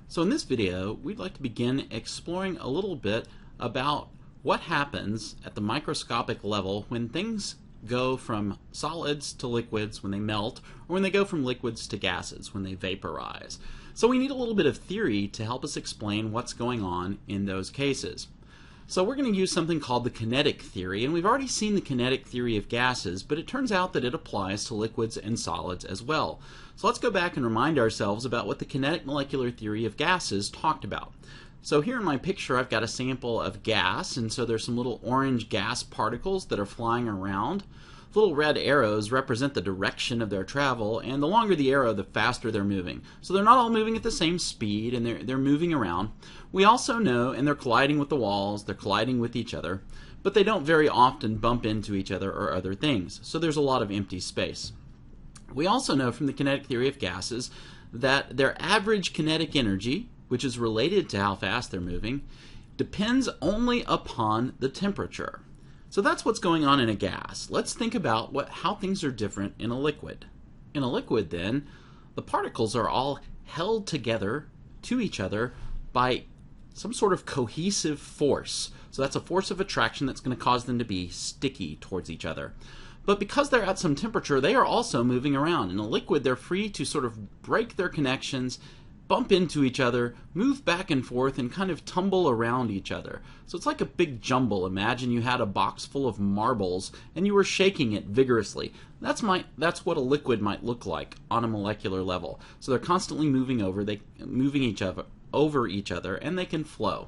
So in this video, we'd like to begin exploring a little bit about what happens at the microscopic level when things go from solids to liquids when they melt, or when they go from liquids to gases when they vaporize. So we need a little bit of theory to help us explain what's going on in those cases. So we're going to use something called the kinetic theory, and we've already seen the kinetic theory of gases, but it turns out that it applies to liquids and solids as well. So let's go back and remind ourselves about what the kinetic molecular theory of gases talked about. So here in my picture I've got a sample of gas, and so there's some little orange gas particles that are flying around. Little red arrows represent the direction of their travel, and the longer the arrow, the faster they're moving. So they're not all moving at the same speed, and they're moving around. We also know, and they're colliding with the walls, they're colliding with each other, but they don't very often bump into each other or other things. So there's a lot of empty space. We also know from the kinetic theory of gases that their average kinetic energy, which is related to how fast they're moving, depends only upon the temperature. So that's what's going on in a gas. Let's think about how things are different in a liquid. In a liquid, then, the particles are all held together to each other by some sort of cohesive force. So that's a force of attraction that's going to cause them to be sticky towards each other. But because they're at some temperature, they are also moving around. In a liquid, they're free to sort of break their connections, bump into each other, move back and forth, and kind of tumble around each other. So it's like a big jumble. Imagine you had a box full of marbles and you were shaking it vigorously. That's what a liquid might look like on a molecular level. So they're constantly moving over each other, and they can flow.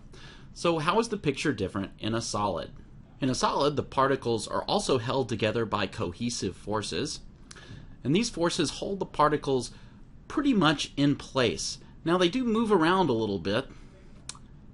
So how is the picture different in a solid? In a solid, the particles are also held together by cohesive forces, and these forces hold the particles pretty much in place. Now they do move around a little bit,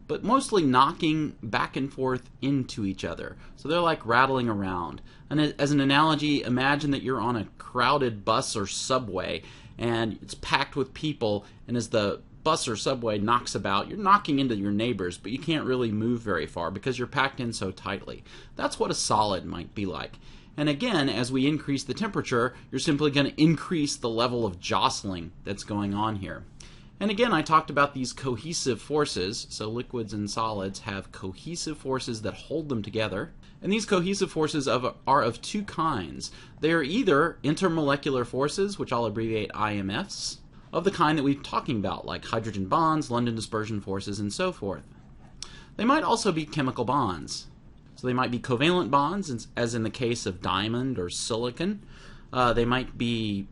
but mostly knocking back and forth into each other. So they're like rattling around. And as an analogy, imagine that you're on a crowded bus or subway and it's packed with people, and as the bus or subway knocks about, you're knocking into your neighbors, but you can't really move very far because you're packed in so tightly. That's what a solid might be like. And again, as we increase the temperature, you're simply going to increase the level of jostling that's going on here. And again, I talked about these cohesive forces. So liquids and solids have cohesive forces that hold them together. And these cohesive forces are of two kinds. They are either intermolecular forces, which I'll abbreviate IMFs, of the kind that we're talking about, like hydrogen bonds, London dispersion forces, and so forth. They might also be chemical bonds. So they might be covalent bonds, as in the case of diamond or silicon. They might be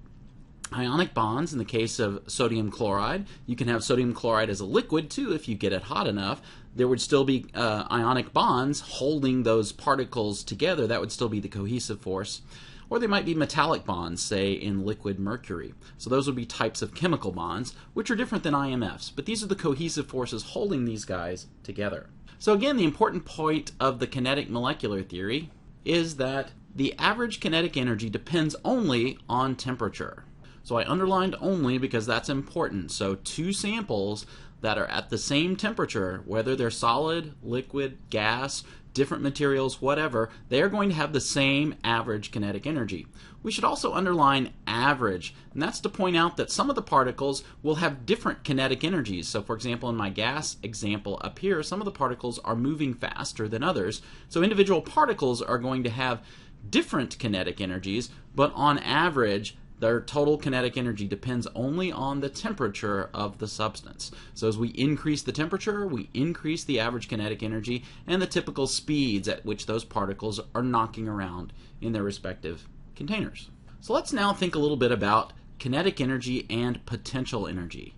ionic bonds in the case of sodium chloride. You can have sodium chloride as a liquid too if you get it hot enough. There would still be ionic bonds holding those particles together. That would still be the cohesive force. Or they might be metallic bonds, say in liquid mercury. So those would be types of chemical bonds, which are different than IMFs. But these are the cohesive forces holding these guys together. So again, the important point of the kinetic molecular theory is that the average kinetic energy depends only on temperature. So I underlined only because that's important. So two samples that are at the same temperature, whether they're solid, liquid, gas, different materials, whatever, they are going to have the same average kinetic energy. We should also underline average, and that's to point out that some of the particles will have different kinetic energies. So for example, in my gas example up here, some of the particles are moving faster than others. So individual particles are going to have different kinetic energies, but on average, their total kinetic energy depends only on the temperature of the substance. So as we increase the temperature, we increase the average kinetic energy and the typical speeds at which those particles are knocking around in their respective containers. So let's now think a little bit about kinetic energy and potential energy.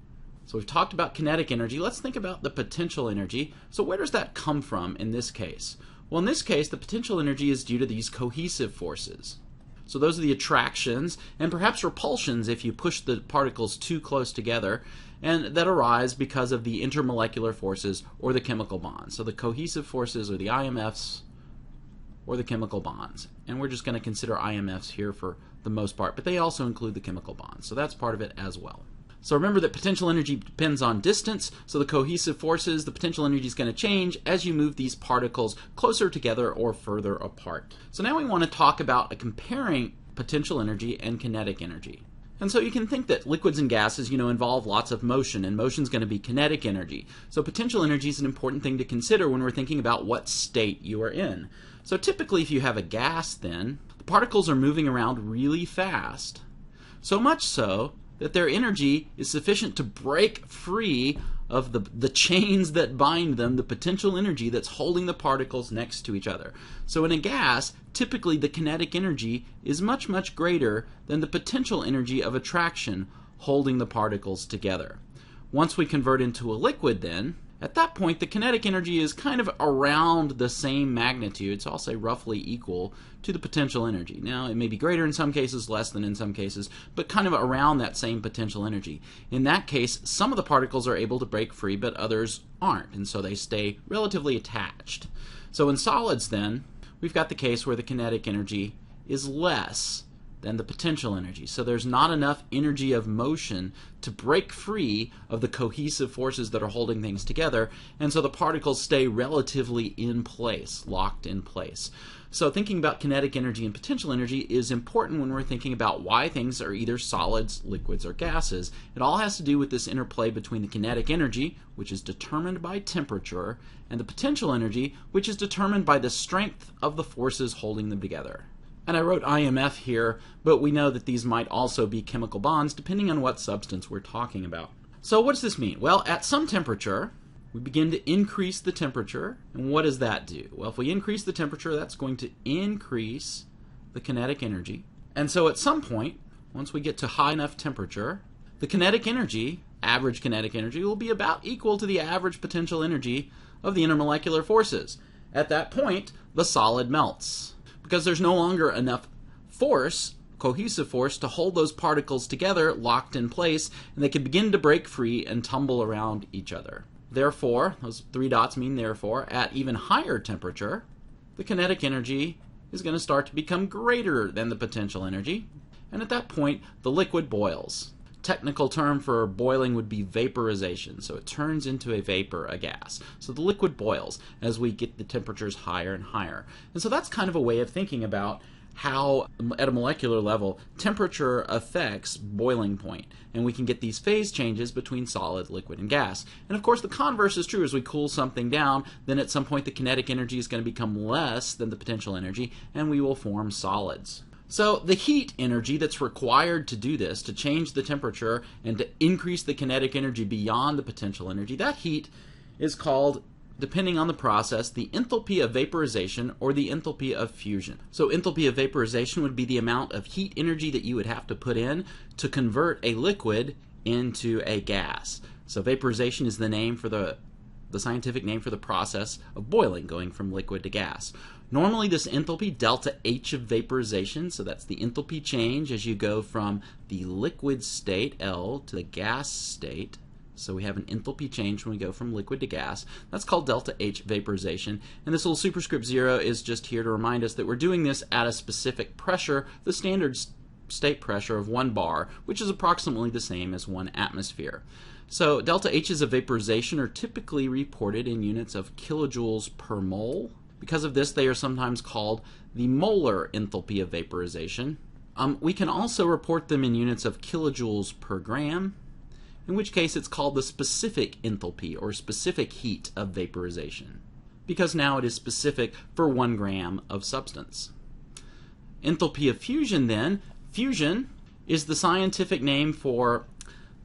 So we've talked about kinetic energy. Let's think about the potential energy. So where does that come from in this case? Well, in this case, the potential energy is due to these cohesive forces. So those are the attractions and perhaps repulsions if you push the particles too close together, and that arise because of the intermolecular forces or the chemical bonds. So the cohesive forces are the IMFs or the chemical bonds. And we're just going to consider IMFs here for the most part, but they also include the chemical bonds. So that's part of it as well. So remember that potential energy depends on distance, so the cohesive forces, the potential energy is going to change as you move these particles closer together or further apart. So now we want to talk about comparing potential energy and kinetic energy. And so you can think that liquids and gases, involve lots of motion, and motion is going to be kinetic energy. So potential energy is an important thing to consider when we're thinking about what state you are in. So typically if you have a gas, then the particles are moving around really fast. So much so that their energy is sufficient to break free of the chains that bind them, the potential energy that's holding the particles next to each other. So in a gas, typically the kinetic energy is much, much greater than the potential energy of attraction holding the particles together. Once we convert into a liquid then, at that point the kinetic energy is kind of around the same magnitude, so I'll say roughly equal to the potential energy. Now it may be greater in some cases, less than in some cases, but kind of around that same potential energy. In that case, some of the particles are able to break free, but others aren't, and so they stay relatively attached. So in solids then, we've got the case where the kinetic energy is less than the potential energy. So there's not enough energy of motion to break free of the cohesive forces that are holding things together, and so the particles stay relatively in place, locked in place. So thinking about kinetic energy and potential energy is important when we're thinking about why things are either solids, liquids, or gases. It all has to do with this interplay between the kinetic energy, which is determined by temperature, and the potential energy, which is determined by the strength of the forces holding them together. And I wrote IMF here, but we know that these might also be chemical bonds depending on what substance we're talking about. So what does this mean? Well, at some temperature, we begin to increase the temperature, and what does that do? Well, if we increase the temperature, that's going to increase the kinetic energy. And so at some point, once we get to high enough temperature, the kinetic energy, average kinetic energy, will be about equal to the average potential energy of the intermolecular forces. At that point, the solid melts, because there's no longer enough force, cohesive force, to hold those particles together locked in place, and they can begin to break free and tumble around each other. Therefore, those three dots mean therefore, at even higher temperature, the kinetic energy is going to start to become greater than the potential energy, and at that point the liquid boils. Technical term for boiling would be vaporization, so it turns into a vapor, a gas. So the liquid boils as we get the temperatures higher and higher. And so that's kind of a way of thinking about how, at a molecular level, temperature affects boiling point. And we can get these phase changes between solid, liquid, and gas. And of course the converse is true. As we cool something down, then at some point the kinetic energy is going to become less than the potential energy, and we will form solids. So the heat energy that's required to do this, to change the temperature and to increase the kinetic energy beyond the potential energy, that heat is called, depending on the process, the enthalpy of vaporization or the enthalpy of fusion. So enthalpy of vaporization would be the amount of heat energy that you would have to put in to convert a liquid into a gas. So vaporization is the name for the scientific name for the process of boiling, going from liquid to gas. Normally this enthalpy, delta H of vaporization, so that's the enthalpy change as you go from the liquid state, L, to the gas state. So we have an enthalpy change when we go from liquid to gas. That's called delta H vaporization. And this little superscript 0 is just here to remind us that we're doing this at a specific pressure, the standard state pressure of 1 bar, which is approximately the same as 1 atmosphere. So delta H's of vaporization are typically reported in units of kilojoules per mole. Because of this, they are sometimes called the molar enthalpy of vaporization. We can also report them in units of kilojoules per gram, in which case it's called the specific enthalpy or specific heat of vaporization, because now it is specific for 1 gram of substance. Enthalpy of fusion then, fusion is the scientific name for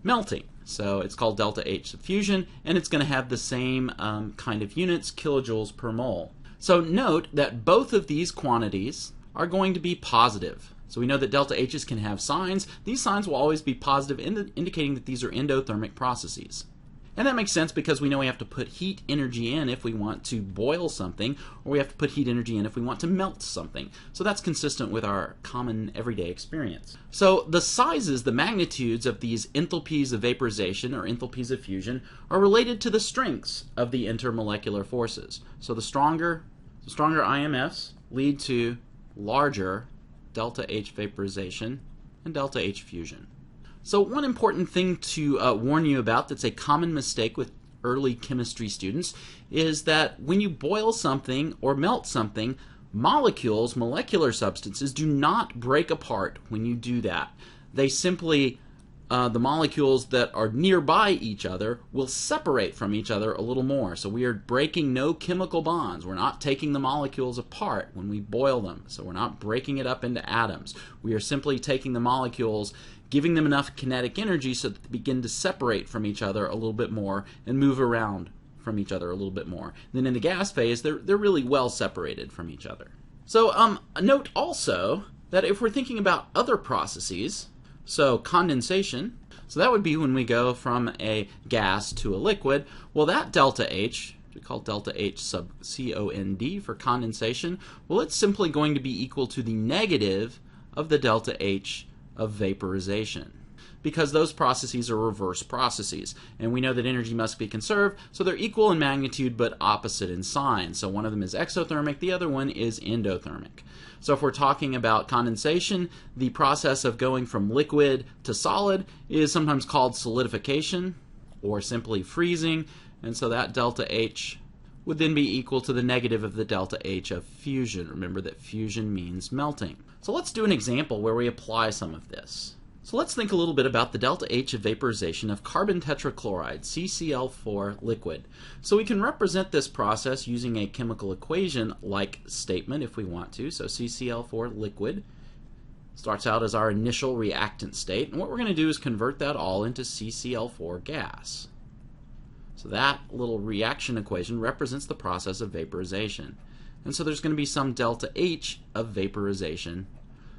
melting. So it's called delta H of fusion, and it's going to have the same kind of units, kilojoules per mole. So note that both of these quantities are going to be positive. So we know that delta H's can have signs. These signs will always be positive, indicating that these are endothermic processes. And that makes sense because we know we have to put heat energy in if we want to boil something, or we have to put heat energy in if we want to melt something. So that's consistent with our common everyday experience. So the sizes, the magnitudes of these enthalpies of vaporization or enthalpies of fusion are related to the strengths of the intermolecular forces. So the stronger IMFs lead to larger delta H vaporization and delta H fusion. So one important thing to warn you about that's a common mistake with early chemistry students is that when you boil something or melt something, molecules, molecular substances, do not break apart when you do that. they simply the molecules that are nearby each other will separate from each other a little more. So we are breaking no chemical bonds. We're not taking the molecules apart when we boil them. So we're not breaking it up into atoms. We are simply taking the molecules, giving them enough kinetic energy so that they begin to separate from each other a little bit more and move around from each other a little bit more. Then in the gas phase, they're really well separated from each other. So note also that if we're thinking about other processes, so condensation, so that would be when we go from a gas to a liquid. Well, that delta H, we call delta H sub COND for condensation, well, it's simply going to be equal to the negative of the delta H of vaporization, because those processes are reverse processes. And we know that energy must be conserved, so they're equal in magnitude but opposite in sign. So one of them is exothermic, the other one is endothermic. So if we're talking about condensation, the process of going from liquid to solid is sometimes called solidification or simply freezing, and so that delta H would then be equal to the negative of the delta H of fusion. Remember that fusion means melting. So let's do an example where we apply some of this. So let's think a little bit about the delta H of vaporization of carbon tetrachloride, CCl4 liquid. So we can represent this process using a chemical equation-like statement if we want to. So CCl4 liquid starts out as our initial reactant state, and what we're going to do is convert that all into CCl4 gas. So that little reaction equation represents the process of vaporization. And so there's going to be some delta H of vaporization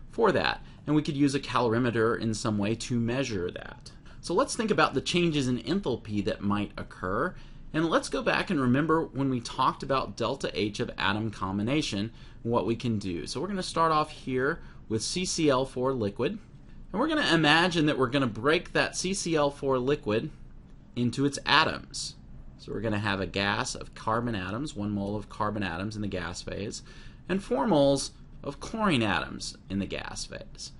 for that. And we could use a calorimeter in some way to measure that. So let's think about the changes in enthalpy that might occur. And let's go back and remember when we talked about delta H of atom combination, what we can do. So we're going to start off here with CCl4 liquid. And we're going to imagine that we're going to break that CCl4 liquid into its atoms. So we're going to have a gas of carbon atoms, 1 mole of carbon atoms in the gas phase, and 4 moles of chlorine atoms in the gas phase.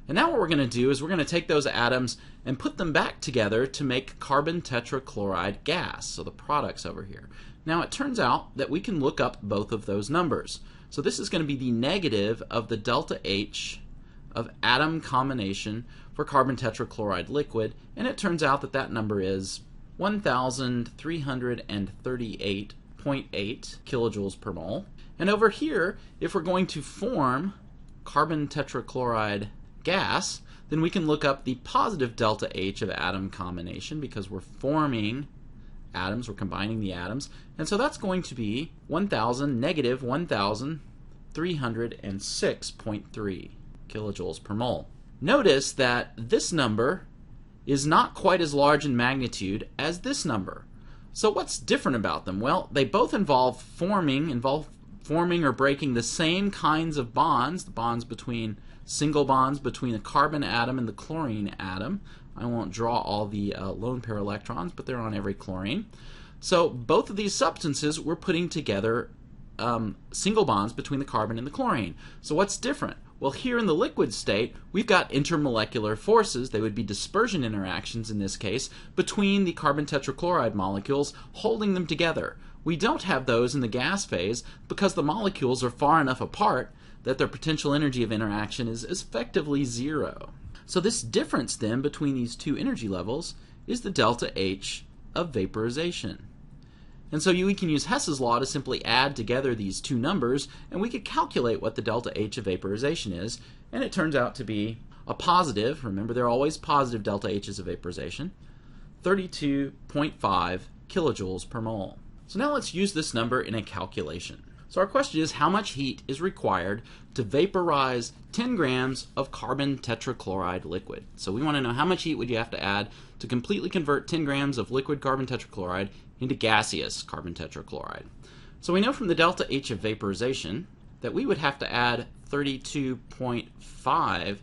And now what we're going to do is we're going to take those atoms and put them back together to make carbon tetrachloride gas, so the products over here. Now it turns out that we can look up both of those numbers. So this is going to be the negative of the delta H of atom combination for carbon tetrachloride liquid, and it turns out that that number is 1,338.8 kilojoules per mole. And over here, if we're going to form carbon tetrachloride gas, then we can look up the positive delta H of atom combination because we're forming atoms, we're combining the atoms, and so that's going to be negative 1,306.3 kilojoules per mole. Notice that this number is not quite as large in magnitude as this number. So what's different about them? Well, they both involve forming or breaking the same kinds of bonds, the bonds between single bonds between the carbon atom and the chlorine atom. I won't draw all the lone pair electrons, but they're on every chlorine. So both of these substances we're putting together single bonds between the carbon and the chlorine. So what's different? Well, here in the liquid state, we've got intermolecular forces, they would be dispersion interactions in this case, between the carbon tetrachloride molecules holding them together. We don't have those in the gas phase because the molecules are far enough apart that their potential energy of interaction is effectively zero. So this difference then between these two energy levels is the delta H of vaporization. And so we can use Hess's law to simply add together these two numbers, and we could calculate what the delta H of vaporization is, and it turns out to be a positive, remember there are always positive delta H's of vaporization, 32.5 kilojoules per mole. So now let's use this number in a calculation. So our question is, how much heat is required to vaporize 10 grams of carbon tetrachloride liquid? So we want to know how much heat would you have to add to completely convert 10 grams of liquid carbon tetrachloride into gaseous carbon tetrachloride. So we know from the delta H of vaporization that we would have to add 32.5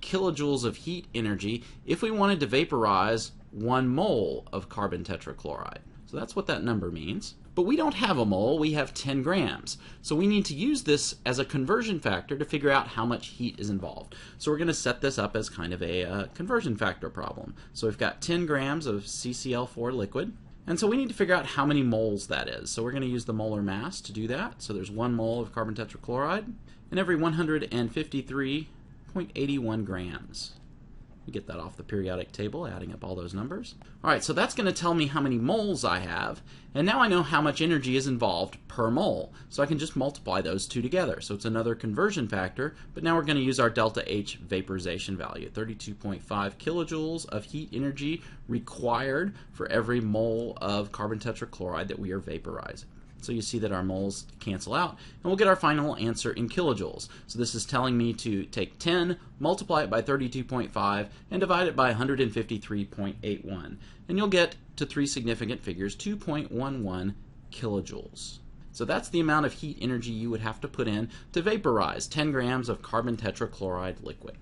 kilojoules of heat energy if we wanted to vaporize 1 mole of carbon tetrachloride. So that's what that number means. But we don't have a mole, we have 10 grams. So we need to use this as a conversion factor to figure out how much heat is involved. So we're going to set this up as kind of a conversion factor problem. So we've got 10 grams of CCl4 liquid. And so we need to figure out how many moles that is. So we're going to use the molar mass to do that. So there's 1 mole of carbon tetrachloride in every 153.81 grams. We get that off the periodic table, adding up all those numbers. All right, so that's going to tell me how many moles I have, and now I know how much energy is involved per mole, so I can just multiply those two together. So it's another conversion factor, but now we're going to use our delta H vaporization value, 32.5 kilojoules of heat energy required for every mole of carbon tetrachloride that we are vaporizing. So you see that our moles cancel out, and we'll get our final answer in kilojoules. So this is telling me to take 10, multiply it by 32.5, and divide it by 153.81. And you'll get to three significant figures, 2.11 kilojoules. So that's the amount of heat energy you would have to put in to vaporize 10 grams of carbon tetrachloride liquid.